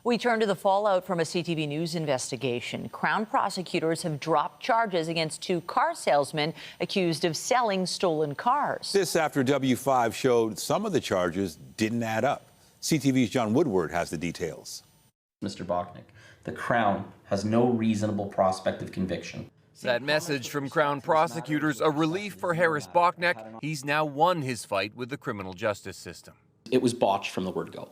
We turn to the fallout from a CTV News investigation. Crown prosecutors have dropped charges against two car salesmen accused of selling stolen cars. This after W5 showed some of the charges didn't add up. CTV's John Woodward has the details. Mr. Bachnick, the Crown has no reasonable prospect of conviction. That message from Crown prosecutors, a relief for Harris Bachnick. He's now won his fight with the criminal justice system. It was botched from the word go.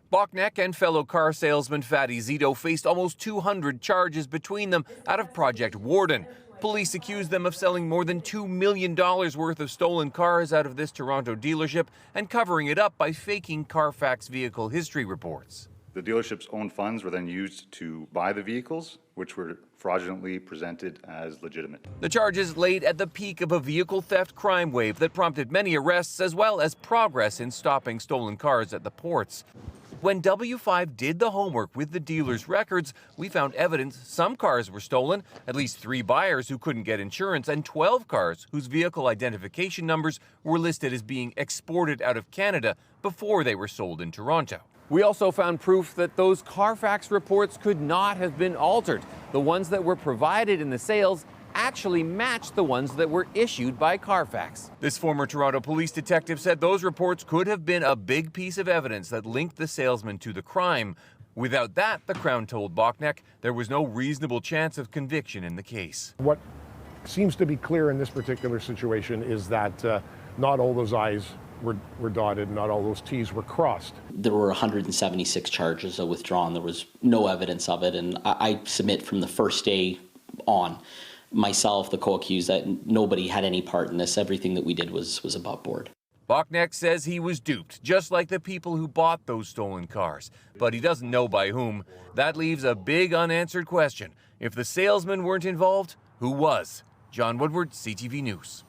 Bachnick and fellow car salesman Fatty Zito faced almost 200 charges between them out of Project Warden. Police accused them of selling more than $2 million worth of stolen cars out of this Toronto dealership and covering it up by faking Carfax vehicle history reports. The dealership's own funds were then used to buy the vehicles, which were fraudulently presented as legitimate. The charges laid at the peak of a vehicle theft crime wave that prompted many arrests as well as progress in stopping stolen cars at the ports. When W5 did the homework with the dealer's records, we found evidence some cars were stolen, at least 3 buyers who couldn't get insurance, and 12 cars whose vehicle identification numbers were listed as being exported out of Canada before they were sold in Toronto. We also found proof that those Carfax reports could not have been altered. The ones that were provided in the sales actually matched the ones that were issued by Carfax. This former Toronto police detective said those reports could have been a big piece of evidence that linked the salesman to the crime. Without that, the Crown told Bachnick, there was no reasonable chance of conviction in the case. What seems to be clear in this particular situation is that not all those I's were dotted, not all those T's were crossed. There were 176 charges withdrawn. There was no evidence of it, and I submit from the first day on, myself, the co-accused, that nobody had any part in this. Everything that we did was above board. Bachnick says he was duped, just like the people who bought those stolen cars. But he doesn't know by whom. That leaves a big unanswered question. If the salesmen weren't involved, who was? John Woodward, CTV News.